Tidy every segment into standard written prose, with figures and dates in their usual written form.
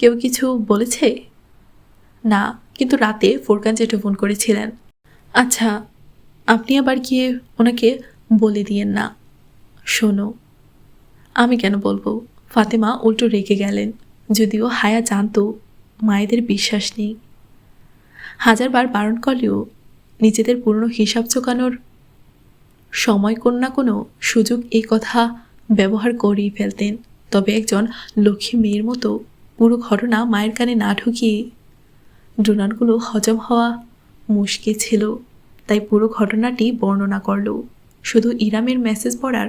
কেউ কিছু বলেছে? না, কিন্তু রাতে ফোরকান জেঠু ফোন করেছিলেন। আচ্ছা, আপনি আবার গিয়ে ওনাকে বলে দিয়েন না। শোনো, আমি কেন বলবো? ফাতেমা উল্টো রেগে গেলেন। যদিও হায়া জানতো মায়েদের বিশ্বাস নেই, হাজারবার বারণ করলেও নিজেদের পুরনো হিসাব চোকানোর সময় কোনো না কোনো সুযোগ এই কথা ব্যবহার করেই ফেলতেন। তবে একজন লক্ষ্মী মেয়ের মতো পুরো ঘটনা মায়ের কানে না ঢুকিয়ে ডোনাটগুলো হজম হওয়া মুশকিল ছিল। তাই পুরো ঘটনাটি বর্ণনা করল, শুধু ইরামের মেসেজ পড়ার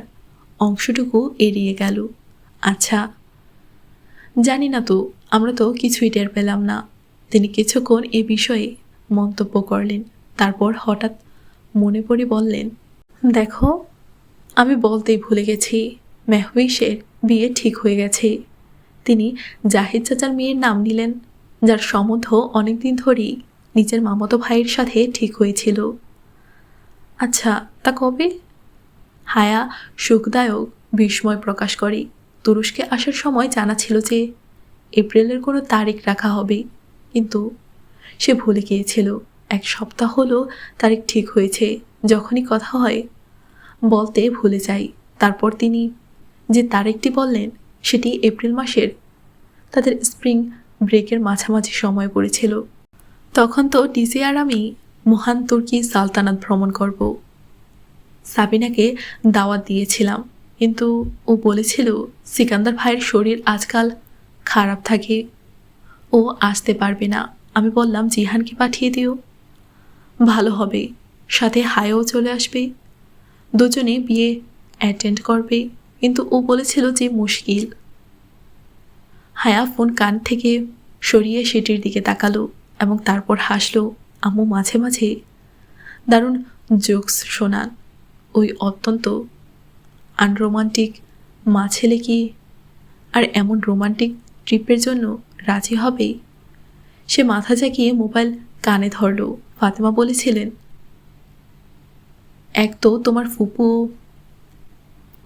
অংশটুকু এড়িয়ে গেল। আচ্ছা, জানি না তো, আমরা তো কিছুই টের পেলাম না। তিনি কিছুক্ষণ এ বিষয়ে মন্তব্য করলেন, তারপর হঠাৎ মনে পড়ে বললেন, দেখো, আমি বলতেই ভুলে গেছি, মেহউইশের বিয়ে ঠিক হয়ে গেছে। তিনি জাহিদ চাচার মেয়ের নাম নিলেন, যার সম্বন্ধ অনেকদিন ধরেই নিজের মামাতো ভাইয়ের সাথে ঠিক হয়েছিল। আচ্ছা, তা কবে? হায়া সুখদায়ক বিস্ময় প্রকাশ করে। তুরস্কে আসার সময় জানা ছিল যে এপ্রিলের কোনো তারিখ রাখা হবে, কিন্তু সে ভুলে গিয়েছিল। 1 সপ্তাহ হলো তারিখ ঠিক হয়েছে। যখনই কথা হয় বলতে ভুলে যাই। তারপর তিনি যে তারিখটি বললেন সেটি এপ্রিল মাসের তাদের স্প্রিং ব্রেকের মাঝামাঝি সময় পড়েছিল। তখন তো ডিজে আর আমি মহান তুর্কি সালতানাত ভ্রমণ করব। সাবিনাকে দাওয়াত দিয়েছিলাম, কিন্তু ও বলেছিল সিকান্দার ভাইয়ের শরীর আজকাল খারাপ থাকে, ও আসতে পারবে না। আমি বললাম জিহানকে পাঠিয়ে দিও, ভালো হবে, সাথে হায়াও চলে আসবে, দুজনে বিয়ে অ্যাটেন্ড করবে। কিন্তু ও বলেছিল যে মুশকিল। হায়া ফোন কান থেকে সরিয়ে সেটির দিকে তাকালো এবং তারপর হাসলো। আম্মু মাঝে মাঝে দারুণ জোকস শোনান। ওই অত্যন্ত আনরোমান্টিক মা ছেলে কি আর এমন রোমান্টিক ট্রিপের জন্য রাজি হবে? সে মাথা জাগিয়ে মোবাইল কানে ধরল। ফাতেমা বলেছিলেন, এক তো তোমার ফুপু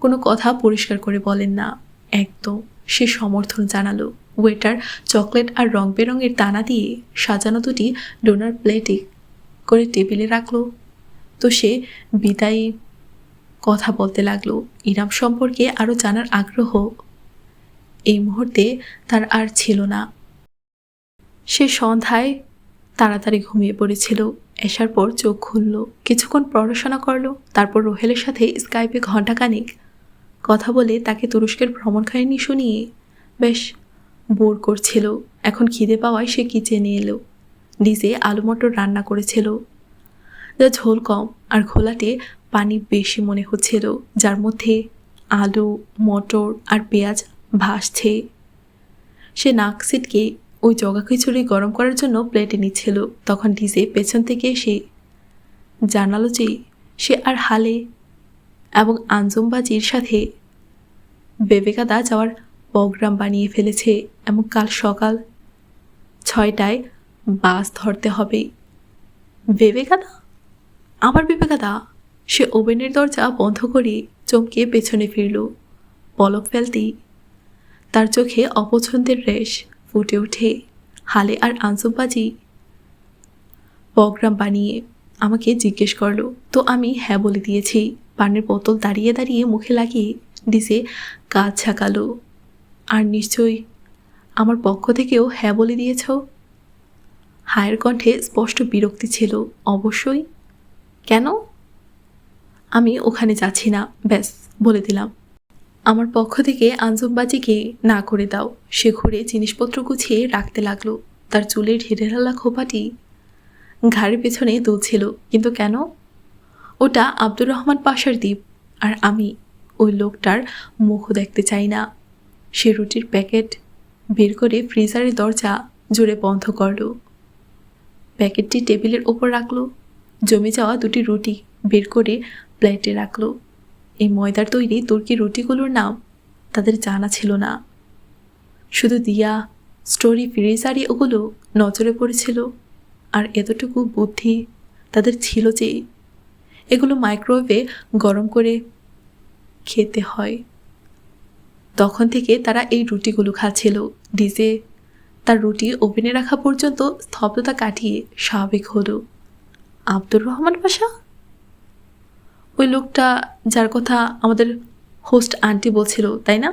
কোনো কথা পরিষ্কার করে বলেন না, একদম। সে সমর্থন জানালো। ওয়েটার চকলেট আর রং বেরঙের দানা দিয়ে সাজানো দুটি ডোনার প্লেটে করে টেবিলে রাখলো। তো সে বিদায়ী কথা বলতে লাগলো। ইরাম সম্পর্কে আরও জানার আগ্রহ এই মুহূর্তে তার আর ছিল না। সে সন্ধ্যায় তাড়াতাড়ি ঘুমিয়ে পড়েছিল। এসার পর চোখ খুলল, কিছুক্ষণ পড়াশোনা করলো, তারপর রোহেলের সাথে স্কাইপে ঘণ্টাখানিক কথা বলে তাকে তুরস্কের ভ্রমণ কাহিনী শুনিয়ে বেশ বোর করছিল। এখন খিদে পাওয়ায় সে কিচেনে এলো। ডিজে আলু মটর রান্না করেছিল, যা ঝোল কম আর ঘোলাটে পানি বেশি মনে হচ্ছিল, যার মধ্যে আলু, মটর আর পেঁয়াজ ভাসছে। সে নাক সিটকে ওই জগা খিচুড়ি গরম করার জন্য প্লেটে নিচ্ছিল। তখন ডিজে পেছন থেকে এসে জানালো যে সে আর হালে এবং আঞ্জুমবাজির সাথে বেবেকাদা যাওয়ার প্রোগ্রাম বানিয়ে ফেলেছে এবং কাল সকাল 6টায় বাস ধরতে হবে। বেবেকাদা? আবার বেবেকাদা? সে ওভেনের দরজা বন্ধ করে চমকে পেছনে ফিরল। পলক ফেলতেই তার চোখে অপছন্দের রেশ ফুটে ওঠে। হালে আর আঞ্জুমবাজি প্রোগ্রাম বানিয়ে আমাকে জিজ্ঞেস করলো, তো আমি হ্যাঁ বলে দিয়েছি। পানের বোতল দাঁড়িয়ে দাঁড়িয়ে মুখে লাগিয়ে ডিজে কাজ ছাকালো। আর নিশ্চয়ই আমার পক্ষ থেকেও হ্যাঁ বলে দিয়েছ? হায়ের কণ্ঠে স্পষ্ট বিরক্তি ছিল। অবশ্যই। কেন? আমি ওখানে যাচ্ছি না, ব্যাস বলে দিলাম। আমার পক্ষ থেকে আঞ্জুমবাজিকে না করে দাও। সে ঘুরে জিনিসপত্র গুছিয়ে রাখতে লাগলো। তার চুলের ঢেঢেঢালা খোপাটি ঘাড়ের পেছনে দুলছিল। কিন্তু কেন? ওটা আব্দুর রহমান পাশার দ্বীপ, আর আমি ওই লোকটার মুখও দেখতে চাই না। সে রুটির প্যাকেট বের করে ফ্রিজারের দরজা জোরে বন্ধ করল। প্যাকেটটি টেবিলের ওপর রাখলো। জমে যাওয়া দুটি রুটি বের করে প্লেটে রাখলো। এই ময়দার তৈরি তুর্কি রুটিগুলোর নাম তাদের জানা ছিল না। শুধু দিয়া, স্টোরি, ফ্রিজারি ওগুলো নজরে পড়েছিল। আর এতটুকু বুদ্ধি তাদের ছিল যে এগুলো মাইক্রোওয়েভে গরম করে খেতে হয়। তখন থেকে তারা এই রুটিগুলো খাচ্ছিল। ডিজে তার রুটি ওভেনে রাখা পর্যন্ত স্তব্ধতা কাটিয়ে স্বাভাবিক হলো। আব্দুর রহমান পাশা? ওই লোকটা যার কথা আমাদের হোস্ট আন্টি বলছিল, তাই না?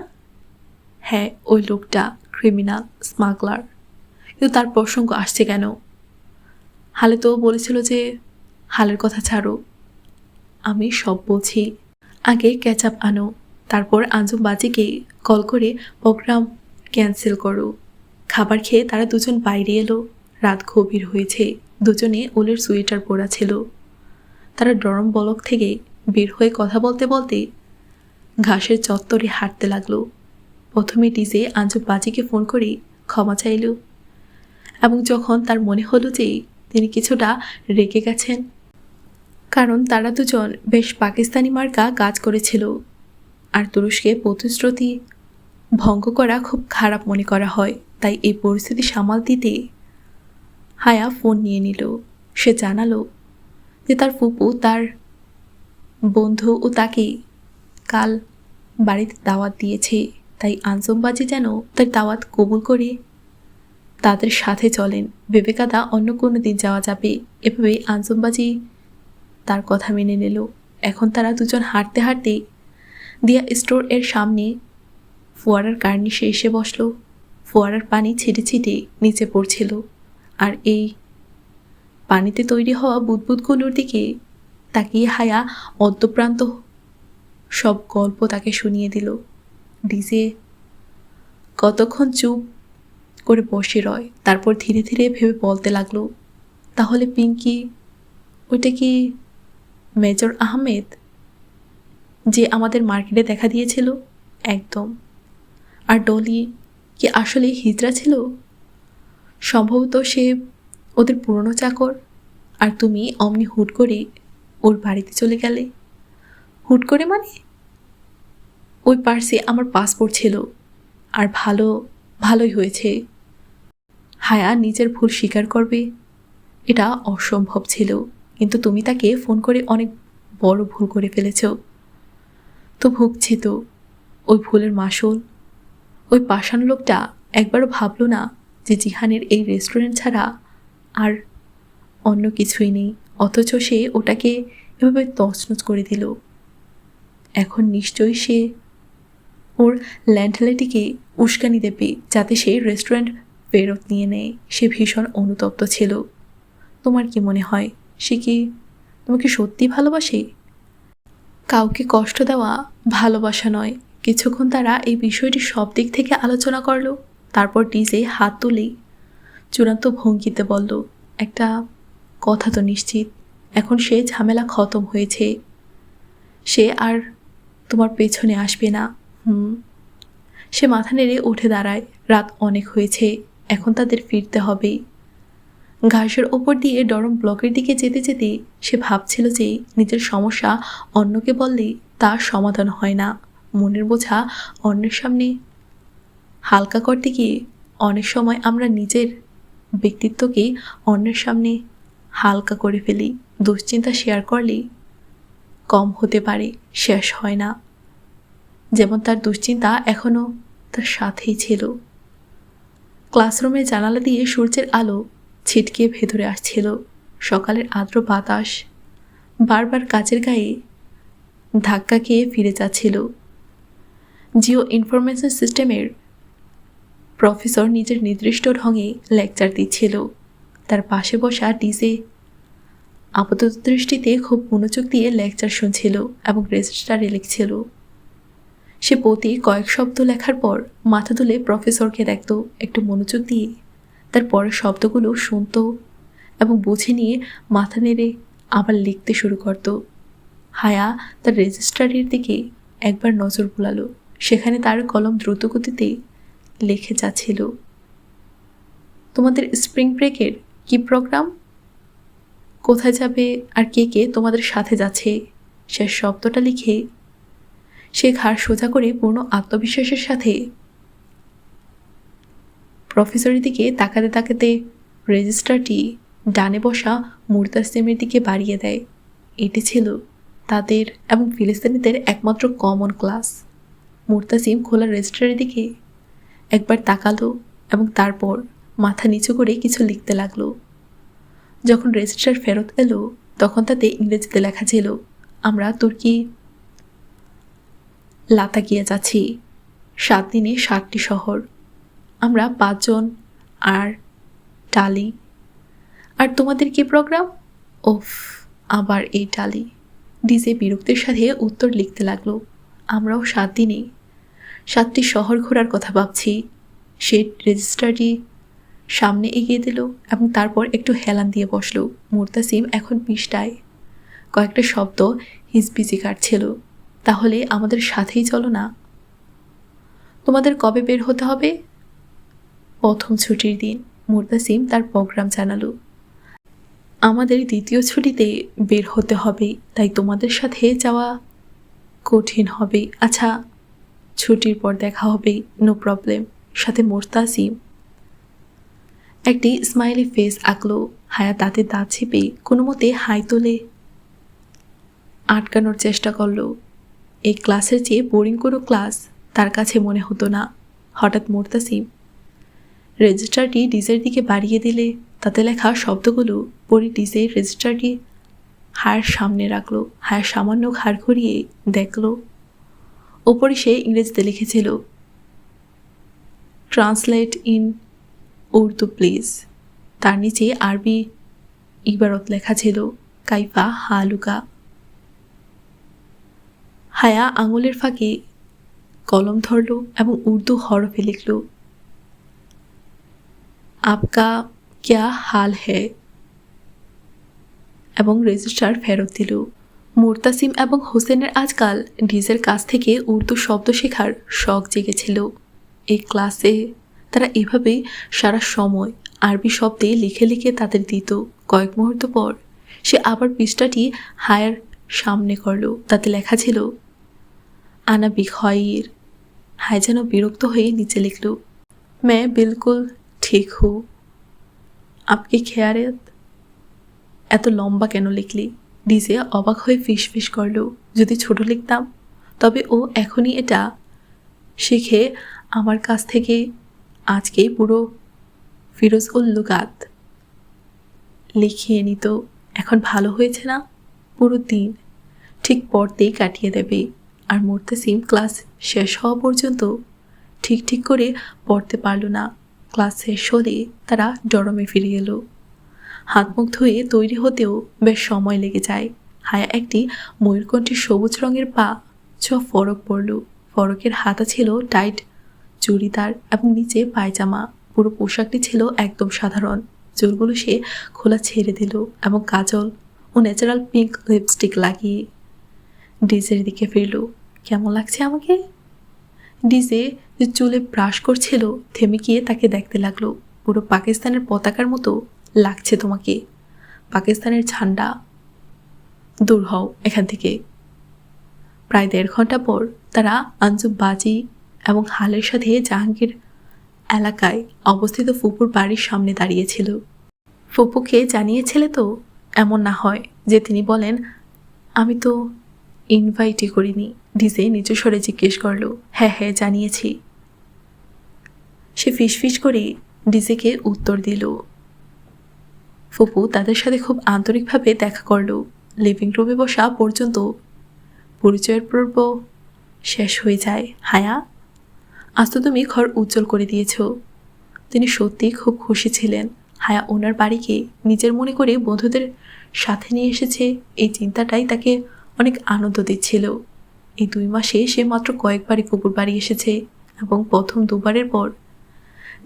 হ্যাঁ, ওই লোকটা ক্রিমিনাল স্মাগলার। কিন্তু তার প্রসঙ্গ আসছে কেন? হালে তো বলেছিল যে হালের কথা ছাড়ো, আমি সব বলছি। আগে ক্যাচআপ আনো, তারপর আঞ্জুম বাজিকে কল করে প্রোগ্রাম ক্যান্সেল করো। খাবার খেয়ে তারা দুজন বাইরে এলো। রাত গভীর হয়েছে। দুজনে উলের সোয়েটার পরা ছিল। তারা ডরম বলক থেকে বের হয়ে কথা বলতে বলতে ঘাসের চত্বরে হাঁটতে লাগলো। প্রথমে ডিজে আঞ্জুম বাজিকে ফোন করে ক্ষমা চাইল, এবং যখন তার মনে হলো যে তিনি কিছুটা রেগে গেছেন, কারণ তারা দুজন বেশ পাকিস্তানি মার্কা কাজ করেছিল, আর তুরস্কে প্রতিশ্রুতি ভঙ্গ করা খুব খারাপ মনে করা হয়, তাই এই পরিস্থিতি সামাল দিতে হায়া ফোন নিয়ে নিল। সে জানালো যে তার ফুপু তার বন্ধু ও তাকে কাল বাড়িতে দাওয়াত দিয়েছে, তাই আঞ্জুমবাজি যেন তার দাওয়াত কবুল করে তাদের সাথে চলেন। বিবেকাদা অন্য কোনো দিন যাওয়া যাবে। এভাবে আঞ্জুমবাজি তার কথা মেনে নিল। এখন তারা দুজন হাঁটতে হাঁটতে দিয়া স্টোর এর সামনে ফোয়ারার কার্নিশে এসে বসল। ফোয়ারার পানি ছিটে ছিটে নিচে পড়ছিল, আর এই পানিতে তৈরি হওয়া বুদবুদগুলোর দিকে তাকিয়ে হায়া অদ্যপ্রান্ত সব গল্প তাকে শুনিয়ে দিল। ডিজে কতক্ষণ চুপ করে বসে রয়, তারপর ধীরে ধীরে ভেবে বলতে লাগলো, তাহলে পিঙ্কি ওইটা কি মেজর আহমেদ যে আমাদের মার্কেটে দেখা দিয়েছিল? একদম। আর ডলি কি আসলে হিজড়া ছিল? সম্ভবত সে ওদের পুরনো চাকর। আর তুমি অমনি হুট করে ওর বাড়িতে চলে গেলে। হুট করে মানে? ওই পার্সে আমার পাসপোর্ট ছিল। আর ভালোই হয়েছে। হায়া নিজের ভুল স্বীকার করবে? এটা অসম্ভব ছিল, কিন্তু তুমি তাকে ফোন করে অনেক বড় ভুল করে ফেলেছ। তো ভুগছি তো। ওই ভুলের মাসুল। ওই পাষাণ লোকটা একবারও ভাবল না যে জিহানের এই রেস্টুরেন্ট ছাড়া আর অন্য কিছুই নেই, অথচ সে ওটাকে এভাবে তছনছ করে দিল। এখন নিশ্চয়ই সে ওর ল্যান্ডলেটিকে উস্কানি দেবে যাতে সে রেস্টুরেন্ট ফেরত নিয়ে নেয়। সে ভীষণ অনুতপ্ত ছিল। তোমার কি মনে হয় সে কি তোমাকে সত্যি ভালোবাসে? কাউকে কষ্ট দেওয়া ভালোবাসা নয়। কিছুক্ষণ তারা এই বিষয়টি সব দিক থেকে আলোচনা করল। তারপর ডিজে হাত তুলে চূড়ান্ত ভঙ্গিতে বলল, একটা কথা তো নিশ্চিত, এখন সে ঝামেলা খতম হয়েছে। সে আর তোমার পেছনে আসবে না। সে মাথা নেড়ে উঠে দাঁড়ায়। রাত অনেক হয়েছে, এখন তাদের ফিরতে হবে। ঘাসের ওপর দিয়ে ডরম ব্লকের দিকে যেতে যেতে সে ভাবছিল যে নিজের সমস্যা অন্যকে বললে তার সমাধান হয় না। মনের বোঝা অন্যের সামনে হালকা করতে গিয়ে অনেক সময় আমরা নিজের ব্যক্তিত্বকে অন্যের সামনে হালকা করে ফেলি। দুশ্চিন্তা শেয়ার করলে কম হতে পারে, শেষ হয় না। যেমন তার দুশ্চিন্তা এখনও তার সাথেই ছিল। ক্লাসরুমের জানালা দিয়ে সূর্যের আলো ছিটকে ভেতরে আসছিল। সকালের আর্দ্র বাতাস বারবার কাচের গায়ে ধাক্কা খেয়ে ফিরে যাচ্ছিল। জিও ইনফরমেশন সিস্টেমের প্রফেসর নিজের নির্দিষ্ট ঢঙে লেকচার দিচ্ছিল। তার পাশে বসা ডিজে আপাতত দৃষ্টিতে খুব মনোযোগ দিয়ে লেকচার শুনছিল এবং রেজিস্টারে লিখছিল। সে প্রতি কয়েক শব্দ লেখার পর মাথা তুলে প্রফেসরকে দেখত একটু মনোযোগ দিয়ে। তার পরের শব্দগুলো শুনত এবং বুঝে নিয়ে মাথা নেড়ে আবার লিখতে শুরু করত। হায়া তার রেজিস্টারের দিকে একবার নজর বুলালো। সেখানে তার কলম দ্রুতগতিতে লিখে যাচ্ছিল। তোমাদের স্প্রিং ব্রেকের কি প্রোগ্রাম? কোথায় যাবে আর কে কে তোমাদের সাথে যাচ্ছে? শেষ শব্দটা লিখে সে ঘাড় সোজা করে পূর্ণ আত্মবিশ্বাসের সাথে প্রফেসরের দিকে তাকাতে তাকাতে রেজিস্টারটি ডানে বসা মুরতাসিমের দিকে বাড়িয়ে দেয়। এটি ছিল তাদের এবং ফিলিস্তিনিদের একমাত্র কমন ক্লাস। মুরতাসিম খোলা রেজিস্টারের দিকে একবার তাকালো এবং তারপর মাথা নিচু করে কিছু লিখতে লাগলো। যখন রেজিস্টার ফেরত এলো তখন তাতে ইংরেজিতে লেখা ছিল, আমরা তুর্কি লাতাকিয়া যাচ্ছি, 7 দিনে 7টি শহর, আমরা 5 জন আর টালি। আর তোমাদের কি প্রোগ্রাম? ওফ, আবার এই টালি। ডিজে বিরক্তির সাথে উত্তর লিখতে লাগলো, আমরাও 7 দিনে 7টি শহর ঘোরার কথা ভাবছি। সে রেজিস্টারটি সামনে এগিয়ে দিল এবং তারপর একটু হেলান দিয়ে বসলো। মুরতাসিম এখন পৃষ্ঠায় কয়েকটা শব্দ হিজবিজি কাটছিল। তাহলে আমাদের সাথেই চলো না। তোমাদের কবে বের হতে হবে? প্রথম ছুটির দিন। মুরতাসিম তার প্রোগ্রাম জানালো, আমাদের দ্বিতীয় ছুটিতে বের হতে হবে, তাই তোমাদের সাথে যাওয়া কঠিন হবে। আচ্ছা, ছুটির পর দেখা হবে, নো প্রবলেম। সাথে মুরতাসিম একটি স্মাইলি ফেস আঁকলো। হায়া দাঁতে দাঁত চেপে কোনো মতে হাই তোলে আটকানোর চেষ্টা করলো। এই ক্লাসের চেয়ে বোরিং কোনো ক্লাস তার কাছে মনে হতো না। হঠাৎ মুরতাসিম রেজিস্টারটি ডিজের দিকে বাড়িয়ে দিলে তাতে লেখা শব্দগুলো পরে ডিজের রেজিস্টারটি হায়ের সামনে রাখলো। হায়া সামান্য ঘাড় ঘুরিয়ে দেখল ওপরে সে ইংরেজিতে লিখেছিল, ট্রান্সলেট ইন উর্দু প্লিজ। তার নিচে আরবি ইবারত লেখা ছিল, কাইফা হালুকা। হায়া আঙুলের ফাঁকে কলম ধরল এবং উর্দু হরফে লিখল, আপকা ক্যা হাল হ্যায়, এবং রেজিস্টার ফেরত দিল। মুরতাসিম এবং হোসেনের আজকাল ডিজের কাছ থেকে উর্দু শব্দ শেখার শখ জেগেছিল। এই ক্লাসে তারা এভাবেই সারা সময় আরবি শব্দে লিখে লিখে তাদের দিত। কয়েক মুহূর্ত পর সে আবার পৃষ্ঠাটি হায়ার সামনে করল। তাতে লেখা ছিল, আনা বিখয়ির। হায় যেন বিরক্ত হয়ে নিচে লিখল, মে বিলকুল ঠিক হু, আপকি খেয়ারেত। এত লম্বা কেন লিখলি? ডিজে অবাক হয়ে ফিস ফিস করল। যদি ছোট লিখতাম তবে ও এখনই এটা শিখে আমার কাছ থেকে আজকেই পুরো ফিরোজ উল লুগাত লিখিয়ে নিত। এখন ভালো হয়েছে না? পুরো দিন ঠিক পড়তেই কাটিয়ে দেবে। আর মুরতাসিম ক্লাস শেষ হওয়া পর্যন্ত ঠিক ঠিক করে পড়তে পারল না। ক্লাস শেষ হলে তারা ডরমে ফিরে এলো। হাত মুখ ধুয়ে তৈরি হতেও বেশ সময় লেগে যায়। হায়া একটি ময়ূরকণ্ঠী সবুজ রঙের পা ফরক পরল। ফরকের হাতা ছিল টাইট চুড়িদার এবং নিচে পায়জামা। পুরো পোশাকটি ছিল একদম সাধারণ। চুলগুলো সে খোলা ছেড়ে দিল এবং কাজল ও ন্যাচারাল পিঙ্ক লিপস্টিক লাগিয়ে ডিজের দিকে ফিরল। কেমন লাগছে আমাকে? ডিজে যে চুলে ব্রাশ করছিল থেমে গিয়ে তাকে দেখতে লাগলো। পুরো পাকিস্তানের পতাকার মতো লাগছে তোমাকে, পাকিস্তানের ঝান্ডা। দূর হও এখান থেকে। প্রায় 1.5 ঘন্টা পর তারা আঞ্জুম বাজি এবং হালের সাথে জাহাঙ্গীর এলাকায় অবস্থিত ফুপুর বাড়ির সামনে দাঁড়িয়েছিল। ফুপুকে জানিয়েছিলে তো? এমন না হয় যে তিনি বলেন, আমি তো ইনভাইটই করিনি। ডিজে নিচু স্বরে জিজ্ঞেস করল, হ্যাঁ হ্যাঁ জানিয়েছি। সে ফিসফিস করে ডিজেকে উত্তর দিল। ফুপু তাদের সাথে খুব আন্তরিকভাবে দেখা করল। লিভিং রুমে বসা পর্যন্ত পরিচয়ের পর্ব শেষ হয়ে যায়। হায়া, আজ তো তুমি ঘর উজ্জ্বল করে দিয়েছ। তিনি সত্যিই খুব খুশি ছিলেন। হায়া ওনার বাড়িকে নিজের মনে করে বন্ধুদের সাথে নিয়ে এসেছে, এই চিন্তাটাই তাকে অনেক আনন্দ দিচ্ছিল। এই 2 মাসে সে মাত্র কয়েকবারই ফুপুর বাড়ি এসেছে এবং প্রথম 2 বারের পর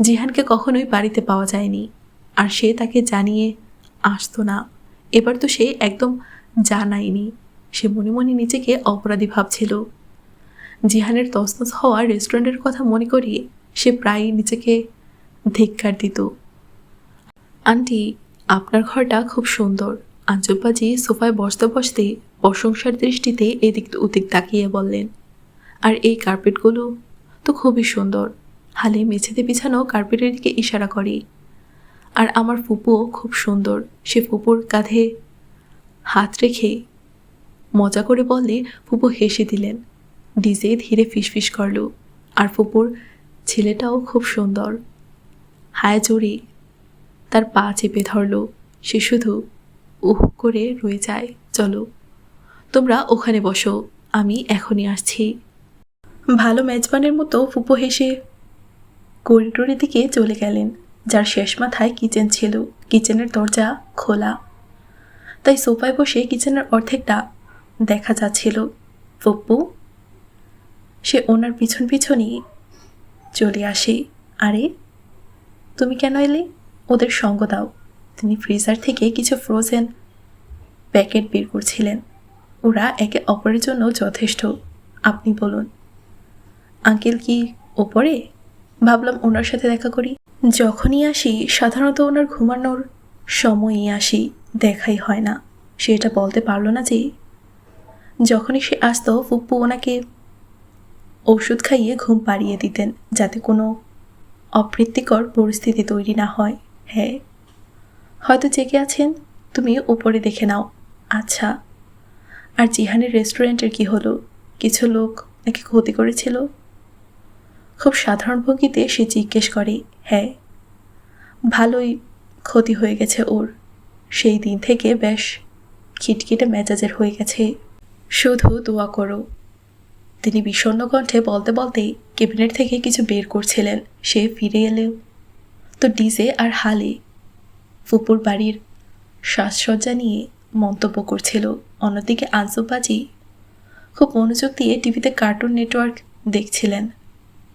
জিহানকে কখনোই বাড়িতে পাওয়া যায়নি। আর সে তাকে জানিয়ে আসতো না। এবার তো সে একদম জানায়নি। সে মনে মনে নিজেকে অপরাধী ভাবছিল। জিহানের তছনছ হওয়া রেস্টুরেন্টের কথা মনে করিয়ে সে প্রায়ই নিজেকে ধিক্কার দিত। আন্টি, আপনার ঘরটা খুব সুন্দর। আঞ্জুবাজি সোফায় বসতে বসতে প্রশংসার দৃষ্টিতে এদিক ওদিক তাকিয়ে বললেন। আর এই কার্পেটগুলো তো খুবই সুন্দর। হালে মেঝেতে বিছানো কার্পেটের দিকে ইশারা করে। আর আমার ফুপুও খুব সুন্দর। সে ফুপুর কাঁধে হাত রেখে মজা করে বললে ফুপু হেসে দিলেন। ডিজে ধীরে ফিসফিস করল, আর ফুপুর ছেলেটাও খুব সুন্দর। হায় জোরে তার পা চেপে ধরল। সে শুধু উহ করে রয়ে যায়। চলো তোমরা ওখানে বসো, আমি এখনই আসছি। ভালো মেজবানের মতো ফুপু হেসে করিডোরের দিকে চলে গেলেন, যার শেষ মাথায় কিচেন ছিল। কিচেনের দরজা খোলা, তাই সোফায় বসে কিচেনের অর্ধেকটা দেখা যাচ্ছিল। ফুপু, সে ওনার পিছন পিছনই চলে আসে। আরে তুমি কেন এলে? ওদের সঙ্গ দাও। তিনি ফ্রিজার থেকে কিছু ফ্রোজেন প্যাকেট বের করছিলেন। ওরা একে অপরের জন্য যথেষ্ট। আপনি বলুন, আঙ্কেল কি ওপরে? ভাবলাম ওনার সাথে দেখা করি। যখনই আসি সাধারণত ওনার ঘুমানোর সময়ই আসি, দেখাই হয় না। সে এটা বলতে পারল না যে যখনই সে আসতো ফুপ্পু ওনাকে ওষুধ খাইয়ে ঘুম পাড়িয়ে দিতেন, যাতে কোনো অপ্রীতিকর পরিস্থিতি তৈরি না হয়। হ্যাঁ, হয়তো জেগে আছেন, তুমি ওপরে দেখে নাও। আচ্ছা, আর জিহানের রেস্টুরেন্টের কি হলো? কিছু লোক নাকি ক্ষতি করেছিল? খুব সাধারণ ভঙ্গিতে সে জিজ্ঞেস করে। হ্যাঁ, ভালোই ক্ষতি হয়ে গেছে ওর। সেই দিন থেকে বেশ খিটখিটে মেজাজের হয়ে গেছে। শুধু দোয়া করো। তিনি বিষণ্ণ কণ্ঠে বলতে বলতে ক্যাবিনেট থেকে কিছু বের করছিলেন। সে ফিরে এলেও তো ডিজে আর হালে ফুপুর বাড়ির সাজসজ্জা নিয়ে মন্তব্য করছিল। অন্যদিকে আনসুবাজি খুব মনোযোগ দিয়ে টিভিতে কার্টুন নেটওয়ার্ক দেখছিলেন,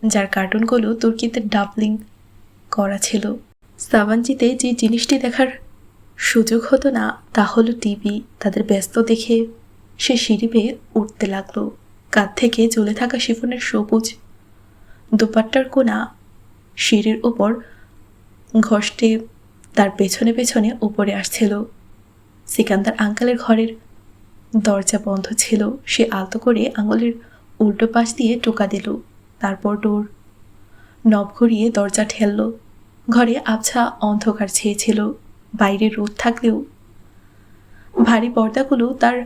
যার কার্টুনগুলো তুর্কিতে ডাবলিং করা ছিল। সাবানজিতে যে জিনিসটি দেখার সুযোগ হতো না তা হলো টিভি। তাদের ব্যস্ত দেখে সে সিঁড়ি বেয়ে উঠতে লাগলো। কাঁধ থেকে ঝুলে থাকা শিফনের সবুজ দোপাট্টার কোনা সিঁড়ির ওপর ঘষ্টে তার পেছনে পেছনে উপরে আসছিল। সিকান্দার আঙ্কেলের ঘরের দরজা বন্ধ ছিল। সে আলতো করে আঙুলের উল্টো পাশ দিয়ে টোকা দিল, তারপর ডোর নব ঘুরিয়ে দরজা ঠেলল। ঘরে আবছা অন্ধকার ছেয়েছিল। বাইরে রোদ থাকলেও ভারী পর্দাগুলো তার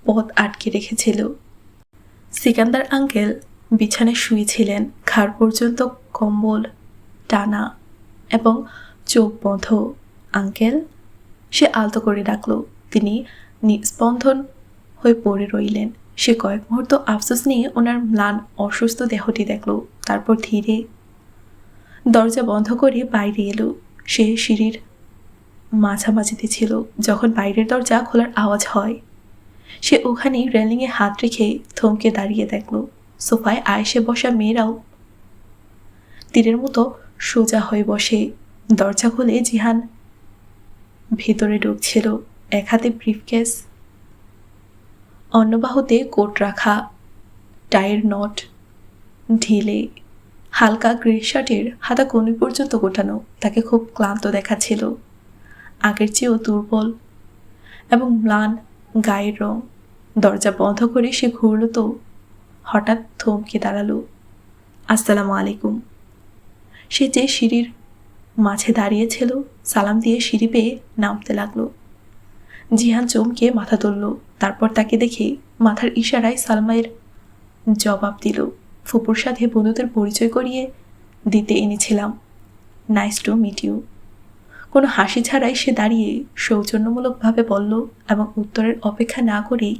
পথ আটকে রেখেছিল। সিকান্দার আঙ্কেল বিছানায় শুয়েছিলেন, ঘাড় পর্যন্ত কম্বল টানা এবং চোখ বন্ধ। আঙ্কেল, সে আলতো করে ডাকল। তিনি নিস্পন্দন হয়ে পড়ে রইলেন। সে কয়েক মুহূর্ত আফসোস নিয়ে ওনার ম্লান অসুস্থ দেহটি দেখল, তারপর ধীরে দরজা বন্ধ করে বাইরে এলো। সে সিঁড়ির মাঝামাঝিতে ছিল যখন বাইরের দরজা খোলার আওয়াজ হয়। সে ওখানেই রেলিংয়ে হাত রেখে থমকে দাঁড়িয়ে দেখল সোফায় আয়েসে বসা মেয়েরাও তীরের মতো সোজা হয়ে বসে। দরজা খুলে জিহান ভেতরে ঢুকছিল। এক হাতে ব্রিফকেস, অন্য বাহুতে কোট রাখা, টাইয়ের নট ঢিলে, হালকা গ্রে শার্টের হাতা কনুই পর্যন্ত গোটানো। তাকে খুব ক্লান্ত দেখাচ্ছিল, আগের চেয়েও দুর্বল এবং ম্লান গায়ের রং। দরজা বন্ধ করে সে ঘুরল তো হঠাৎ থমকে দাঁড়ালো। আসসালামু আলাইকুম। সে যে সিঁড়ির মাঝে দাঁড়িয়েছিল সালাম দিয়ে সিঁড়ি পেয়ে নামতে লাগলো। জিহান চমকে মাথা তুলল, তারপর তাকে দেখে মাথার ইশারায় সালমায়ের জবাব দিল। ফুপুর সাথে বন্ধুদের পরিচয় করিয়ে দিতে এনেছিলাম। Nice to meet you. কোনো হাসি ছাড়াই সে দাঁড়িয়ে সৌজন্যমূলকভাবে বলল এবং উত্তরের অপেক্ষা না করেই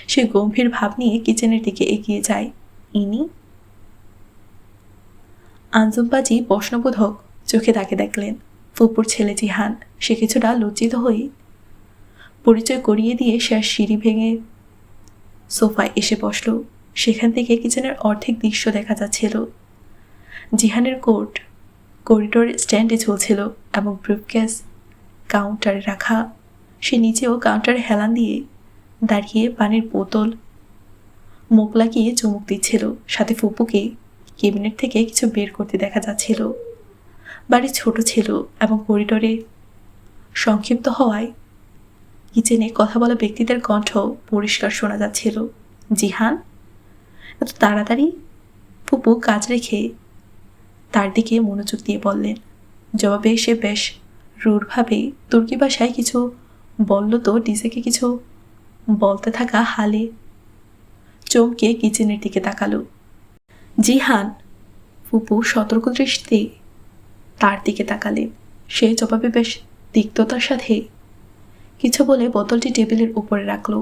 সে গম্ভীর ভাব নিয়ে কিচেনের দিকে এগিয়ে যায়। ইনি? আঞ্জুমবাজি প্রশ্নবোধক চোখে তাকে দেখলেন। ফুপুর ছেলে জিহান। সে কিছুটা লজ্জিত হয়ে পরিচয় করিয়ে দিয়ে সে সিঁড়ি ভেঙে সোফায় এসে বসল। সেখান থেকে কিচেনের অর্ধেক দৃশ্য দেখা যাচ্ছিল। জিহানের কোট করিডোর স্ট্যান্ডে ঝুলছিল এবং ব্রিফকেস কাউন্টারে রাখা। সে নিজেও কাউন্টারে হেলান দিয়ে দাঁড়িয়ে পানির বোতল মুখ লাগিয়ে চুমুক দিচ্ছিল। সাথে ফুপুকে ক্যাবিনেট থেকে কিছু বের করতে দেখা যাচ্ছিল। বাড়ি ছোট ছিল এবং করিডোরে সংক্ষিপ্ত হওয়ায় কিচেনে কথা বলা ব্যক্তিদের কণ্ঠ পরিষ্কার শোনা যাচ্ছিল। জিহান, এত তাড়াতাড়ি? ফুপু কাজ রেখে তার দিকে মনোযোগ দিয়ে বললেন। জবাবে সে বেশ রূঢ়ভাবে তুর্কি ভাষায় কিছু বলল তো ডিজেকে কিছু বলতে থাকা হালে চমকে কিচেনের দিকে তাকালো। জিহান, ফুপু সতর্ক দৃষ্টিতে তার দিকে তাকালেন। সে জবাবে বেশ তিক্ততার সাথে কিছু বলে বোতলটি টেবিলের উপরে রাখল।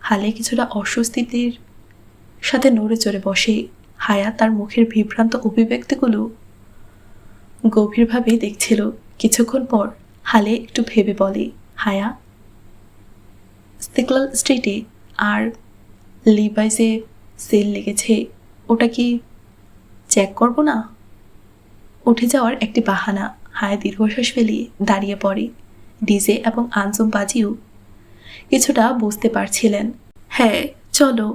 হালে কিছুটা অস্বস্তির সাথে নড়ে চড়ে বসে। হায়া তার মুখের বিভ্রান্ত অভিব্যক্তিগুলো গভীরভাবে দেখছিল। কিছুক্ষণ পর হালে একটু ভেবে বলে, হায়া, স্টিকলাল স্ট্রিটে আর লিভাইসে সেল লেগেছে, ওটা কি চেক করবো না? উঠে যাওয়ার একটি বাহানা। হায়া দীর্ঘশ্বাস ফেলিয়ে দাঁড়িয়ে পড়ে। ডিজে এবং আঞ্জুম বাজিও কিছুটা বুঝতে পারছিলেন। হ্যাঁ চলো,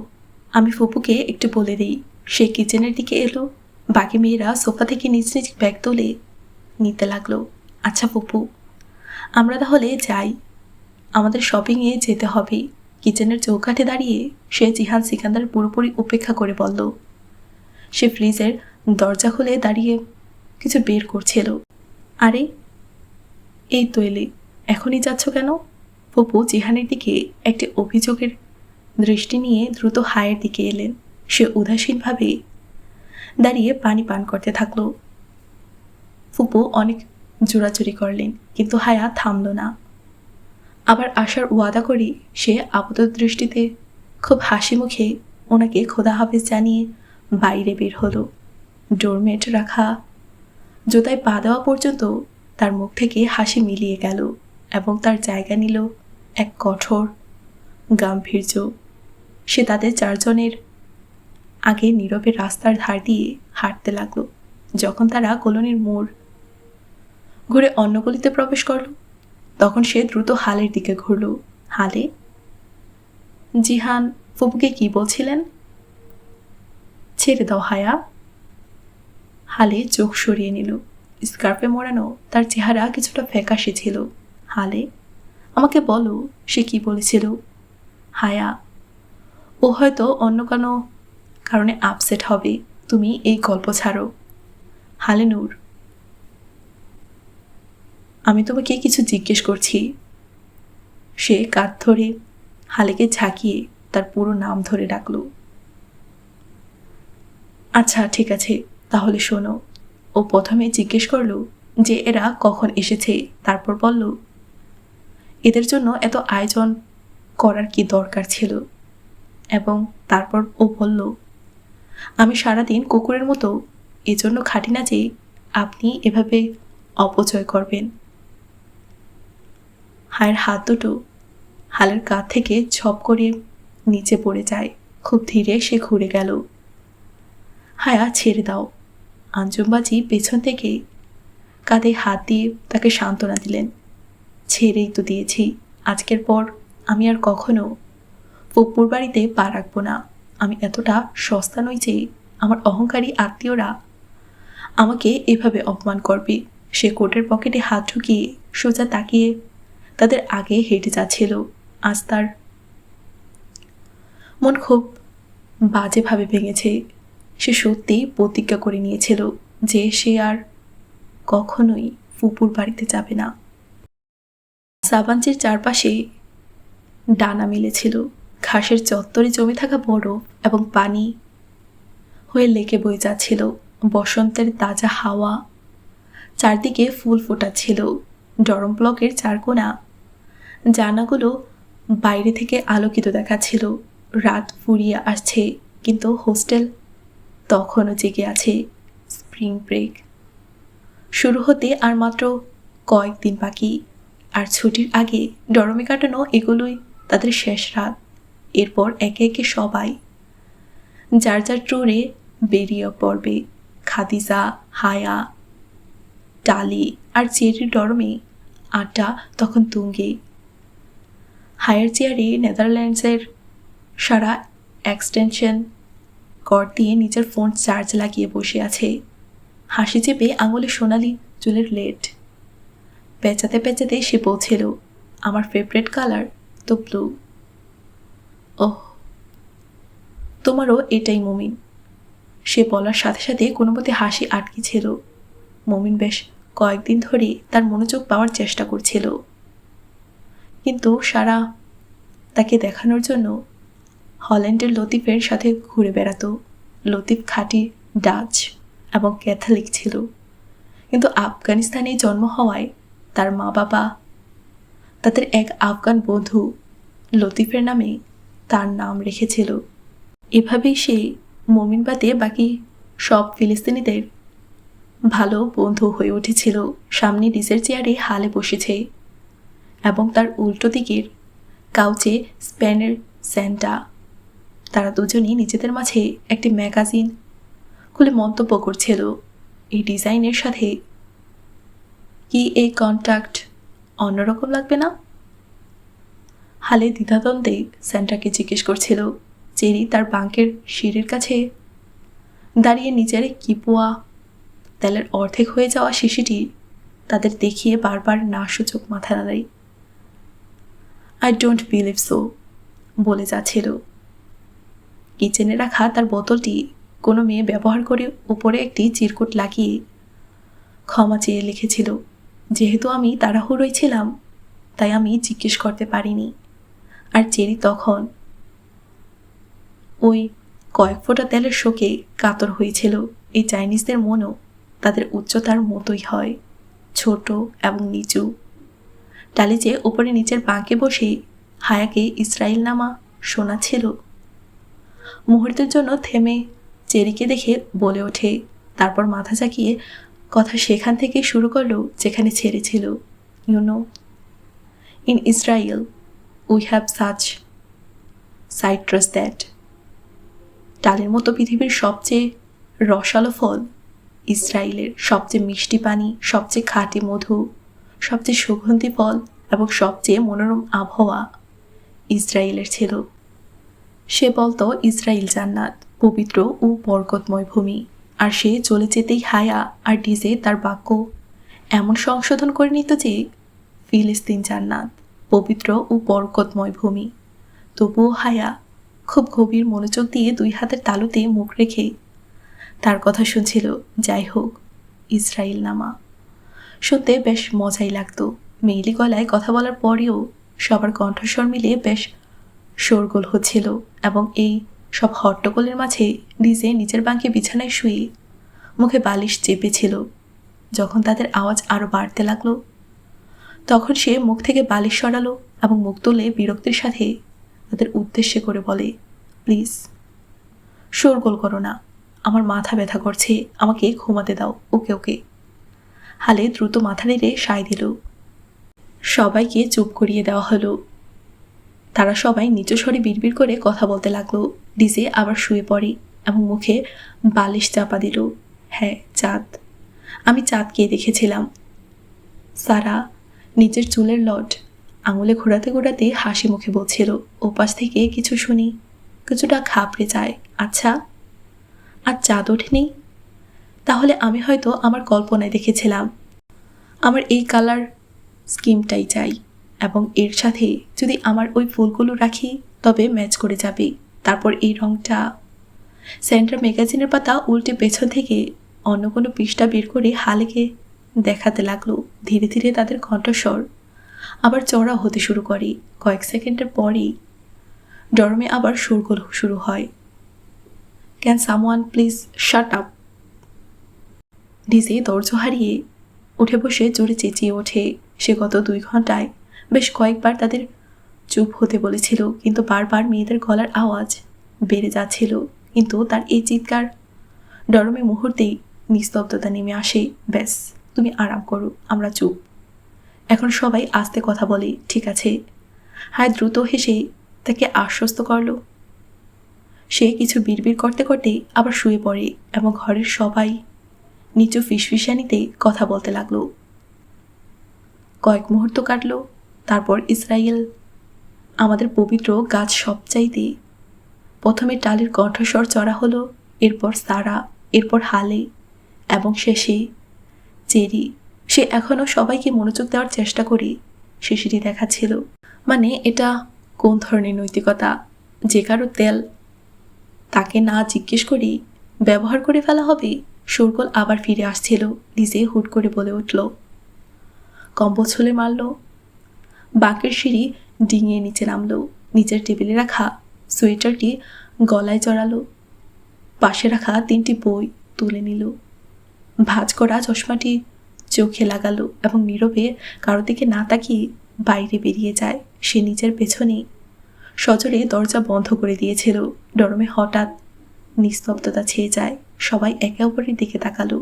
আমি ফুপুকে একটু বলে দিই। সে কিচেনের দিকে এলো। বাকি মেয়েরা সোফা থেকে নিজ নিজ ব্যাগ তুলে নিতে লাগলো। আচ্ছা ফুপু, আমরা তাহলে যাই, আমাদের শপিংয়ে যেতে হবে। কিচেনের চৌকাঠে দাঁড়িয়ে সে জিহান সিকান্দার পুরোপুরি উপেক্ষা করে বলল। সে ফ্রিজের দরজা খুলে দাঁড়িয়ে কিছু বের করছিল। আরে এই তো এলে, এখনই যাচ্ছ কেন? ফুপু জিহানের দিকে একটি অভিযোগের দৃষ্টি নিয়ে দ্রুত হায়ের দিকে এলেন। সে উদাসীনভাবে দাঁড়িয়ে পানি পান করতে থাকল। ফুপু অনেক জোরাজুরি করলেন, কিন্তু হায়া থামল না। আবার আসার ওয়াদা করি সে আপাত দৃষ্টিতে খুব হাসি মুখে ওনাকে খোদা হাফেজ জানিয়ে বাইরে বের হলো। ডোরমেট রাখা জুতায় পা দেওয়া পর্যন্ত তার মুখ থেকে হাসি মিলিয়ে গেল এবং তার জায়গা নিল এক কঠোর গাম্ভীর্য। সে তাদের চারজনের আগে নীরবে রাস্তার ধার দিয়ে হাঁটতে লাগলো। যখন তারা কলোনির মোড় ঘুরে অন্য গলিতে প্রবেশ করল, তখন সে দ্রুত হালের দিকে ঘুরল। হালে, জিহান ফুপুকে কি বলছিলেন? ছেড়ে দাও হায়া। হালে চোখ সরিয়ে নিল। স্কার্ফে মোড়ানো তার চেহারা কিছুটা ফ্যাকাশে ছিল। হালে, আমাকে বলো সে কি বলেছিল? হায়া, ও হয়তো অন্য কোনো কারণে আপসেট হবে, তুমি এই গল্প ছাড়ো। হালে নূর, আমি তোমাকে কিছু জিজ্ঞেস করছি। সে কাঁধ ধরে হালেকে ঝাঁকিয়ে তার পুরো নাম ধরে ডাকল। আচ্ছা ঠিক আছে, তাহলে শোনো। ও প্রথমে জিজ্ঞেস করলো যে এরা কখন এসেছে, তারপর বলল এদের জন্য এত আয়োজন করার কি দরকার ছিল, এবং তারপর ও বলল আমি সারাদিন কুকুরের মতো এজন্য খাটি না যে আপনি এভাবে অপচয় করবেন। হায়ের হাত দুটো হালের কাঁধ থেকে ঝপ করে নিচে পড়ে যায়। খুব ধীরে সে ঘুরে গেল। হায়া, ছেড়ে দাও। আঞ্জুমবাজি পেছন থেকে কাঁধে হাত দিয়ে তাকে সান্ত্বনা দিলেন। ছেড়েই তো দিয়েছি, আজকের পর আমি আর কখনো ফুপুর বাড়িতে পা রাখবো না। আমি এতটা সস্তা নই যে আমার অহংকারী আত্মীয়রা আমাকে এভাবে অপমান করবে। সে কোটের পকেটে হাত ঢুকিয়ে সোজা তাকিয়ে তাদের আগে হেঁটে যাচ্ছিল। আজ তার মন খুব বাজেভাবে ভেঙেছে। সে সত্যি প্রতিজ্ঞা করে নিয়েছিল যে সে আর কখনোই ফুপুর বাড়িতে যাবে না। সাবাঞ্চের চারপাশে ডানা মিলেছিল। ঘাসের চত্বরে জমে থাকা বরফ এবং পানি হয়ে লেকে বয়ে যাচ্ছিল। বসন্তের তাজা হাওয়া চারদিকে ফুল ফোটাচ্ছিল। ডরম ব্লকের চারকোনা জানাগুলো বাইরে থেকে আলোকিত দেখাচ্ছিল। রাত ফুরিয়ে আসছে, কিন্তু হোস্টেল তখনও জেগে আছে। স্প্রিং ব্রেক শুরু হতে আর মাত্র কয়েকদিন বাকি, আর ছুটির আগে ডরমে কাটানো এগুলোই তাদের শেষ রাত। এরপর একে একে সবাই যার যার ট্যুরে বেরিয়ে পড়বে। খাদিজা, হায়া, টালি আর চেরির ডরমে আড্ডা তখন তুঙ্গে। হায়ার চেয়ারে নেদারল্যান্ডসের সারা এক্সটেনশন কর্ড দিয়ে নিজের ফোন চার্জ লাগিয়ে বসে আছে। হাসি চেপে আঙুলে সোনালি চুলের লেট পেঁচাতে পেঁচাতে সে পৌঁছিল। আমার ফেভারিট কালার তো ব্লু। ওহ, তোমারও এটাই মমিন। সে বলার সাথে সাথে কোনো মতে হাসি আটকে ছিল। মমিন বেশ কয়েকদিন ধরে তার মনোযোগ পাওয়ার চেষ্টা করছিল, কিন্তু সারা তাকে দেখানোর জন্য হল্যান্ডের লতিফের সাথে ঘুরে বেড়াতো। লতিফ খাঁটি ডাচ এবং ক্যাথলিক ছিল, কিন্তু আফগানিস্তানে জন্ম হওয়ায় তার মা বাবা তাদের এক আফগান বন্ধু লতিফের নামে তার নাম রেখেছিল। এভাবেই সে মোমিন বাদে বাকি সব ফিলিস্তিনিদের ভালো বন্ধু হয়ে উঠেছিল। সামনে ডিজের চেয়ারে হালে বসেছে এবং তার উল্টো দিকের কাউচে স্পেনের স্যান্টা। তারা দুজনই নিজেদের মাঝে একটি ম্যাগাজিন খুলে মন্তব্য করছিল, এই ডিজাইনের সাথে কি এই কন্ট্রাক্ট অন্যরকম লাগবে না? হালে দ্বিধাদ্বন্দ্বে স্যান্টাকে জিজ্ঞেস করছিল। চেরি তার বাঙ্কের সিঁড়ির কাছে দাঁড়িয়ে নিজের কিপোয়া তেলের অর্ধেক হয়ে যাওয়া শিশিটি তাদের দেখিয়ে বারবার না সূচক মাথা নাড়াই। আই ডোন্ট বিলিভ সো বলে যাচ্ছিল। কিচেনে রাখা তার বোতলটি কোনো মেয়ে ব্যবহার করে উপরে একটি চিরকুট লাগিয়ে ক্ষমা চেয়ে লিখেছিল, যেহেতু আমি তাড়াহুড়োয় ছিলাম তাই আমি জিজ্ঞেস করতে পারিনি। আর চেরি তখন ওই কয়েক ফোঁটা তেলের শোকে কাতর হয়েছিল। এই চাইনিজদের মনও তাদের উচ্চতার মতোই হয়, ছোট এবং নিচু। টালিজে উপরে নিচের বাঁকে বসে হায়াকে ইসরায়েল নামা শোনাচ্ছিল। মুহূর্তের জন্য থেমে চেরিকে দেখে বলে ওঠে, তারপর মাথা ঝাঁকিয়ে কথা সেখান থেকে শুরু করলো যেখানে ছেড়েছিল। You know, in Israel we have such citrus that. ডালের মতো পৃথিবীর সবচেয়ে রসালো ফল ইসরায়েলের, সবচেয়ে মিষ্টি পানি, সবচেয়ে খাঁটি মধু, সবচেয়ে সুগন্ধি ফল এবং সবচেয়ে মনোরম আবহাওয়া ইসরায়েলের ছিল। সে বলতো ইসরায়েল জান্নাত, পবিত্র ও বরকতময় ভূমি। আর সে চলে যেতেই হায়া আর ডিজে তার বাক্য এমন সংশোধন করে নিত যে ফিলিস্তিন জান্নাত, পবিত্র ও বরকতময় ভূমি। তবুও হায়া খুব গভীর মনোযোগ দিয়ে 2 হাতের তালুতে মুখ রেখে তার কথা শুনছিল। যাই হোক, ইসরায়েল নামা শুনতে বেশ মজাই লাগতো। মেইলি গলায় কথা বলার পরেও সবার কণ্ঠস্বর মিলিয়ে বেশ শোরগোল হচ্ছিল এবং এই সব হট্টগোলের মাঝে ডিজে নিজের বাঁকে বিছানায় শুয়ে মুখে বালিশ চেপেছিল। যখন তাদের আওয়াজ আরও বাড়তে লাগলো তখন সে মুখ থেকে বালিশ সরালো এবং মুখ তুলে বিরক্তির সাথে তাদের উদ্দেশ্যে করে বলে, প্লিজ শোরগোল করো না, আমার মাথা ব্যথা করছে, আমাকে ঘুমাতে দাও। ওকে ওকে। হালে দ্রুত মাথা নেড়ে সায় দিল। সবাইকে চুপ করিয়ে দেওয়া হলো। তারা সবাই নিচু স্বরে বিড়বিড় করে কথা বলতে লাগলো। ডিজে আবার শুয়ে পড়ে এবং মুখে বালিশ চাপা দিল। হ্যাঁ, চাঁদ, আমি চাঁদকে দেখেছিলাম। সারা নিজের চুলের লট আঙুলে ঘোরাতে ঘোরাতে হাসি মুখে বলছিল। ওপাশ থেকে কিছু শুনি কিছুটা ঘাবড়ে যায়। আচ্ছা, আর চাঁদ ওঠেনি? তাহলে আমি হয়তো আমার কল্পনায় দেখেছিলাম। আমার এই কালার স্কিমটাই চাই এবং এর সাথে যদি আমার ওই ফুলগুলো রাখি তবে ম্যাচ করে যাবে। তারপর এই রংটা। সেন্টার ম্যাগাজিনের পাতা উল্টে পেছন থেকে অন্য কোনো পৃষ্ঠা বের করে হালেকে দেখাতে লাগলো। ধীরে ধীরে তাদের কণ্ঠস্বর আবার চড়া হতে শুরু করে। কয়েক সেকেন্ডের পরেই ডরমে আবার শোরগোল শুরু হয়। Can someone please shut up? DJ ধৈর্য হারিয়ে উঠে বসে জোরে চেঁচিয়ে ওঠে। সে গত 2 ঘন্টায় বেশ কয়েকবার তাদের চুপ হতে বলেছিল, কিন্তু বারবার মেয়েদের গলার আওয়াজ বেড়ে যাচ্ছিল। কিন্তু তার এই চিৎকার ডরমে মুহূর্তেই নিস্তব্ধতা নেমে আসে। ব্যাস, তুমি আরাম করো, আমরা চুপ। এখন সবাই আস্তে কথা বলে, ঠিক আছে? হায় দ্রুত হেসে তাকে আশ্বস্ত করল। সে কিছু বিড়বিড় করতে করতে আবার শুয়ে পড়ে এবং ঘরের সবাই নিচু ফিসফিসানিতে কথা বলতে লাগলো। কয়েক মুহূর্ত কাটল। তারপর ইসরায়েল, আমাদের পবিত্র গাছ সবচাইতে। প্রথমে টালির কণ্ঠস্বর চড়া হলো, এরপর সারা, এরপর হালে এবং শেষে চেরি। সে এখনও সবাইকে মনোযোগ দেওয়ার চেষ্টা করে শিশিটি দেখাচ্ছিল। মানে এটা কোন ধরনের নৈতিকতা যে কারো তেল তাকে না জিজ্ঞেস করেই ব্যবহার করে ফেলা হবে? শোরগোল আবার ফিরে আসছিল। ডিজে হুট করে বলে উঠল, কম্বল ছুলে মারল। বাঁকের সিঁড়ি ডিঙিয়ে নিচে নামলো। নিচের টেবিলে রাখা সোয়েটারটি গলায় জড়ালো। পাশে রাখা 3টি বই তুলে নিল। ভাঁজ করা চশমাটি চোখে লাগালো এবং নীরবে কারো দিকে না তাকিয়ে বাইরে বেরিয়ে যায়। সে নিজের পেছনেই সজোরে দরজা বন্ধ করে দিয়েছিল। ডরমে হঠাৎ নিস্তব্ধতা ছেয়ে যায়। সবাই একে অপরের দিকে তাকালো।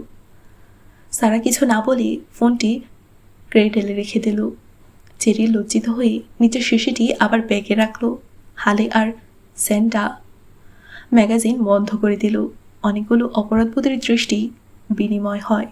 সারা কিছু না বলে ফোনটি ক্রেডেলে রেখে দিল। চেরি লজ্জিত হয়ে নিচের শিশিটি আবার ব্যাগে রাখলো। হালে আর স্যান্ডা ম্যাগাজিন বন্ধ করে দিল। অনেকগুলো অপরাধবোধের দৃষ্টি বিনিময় হয়।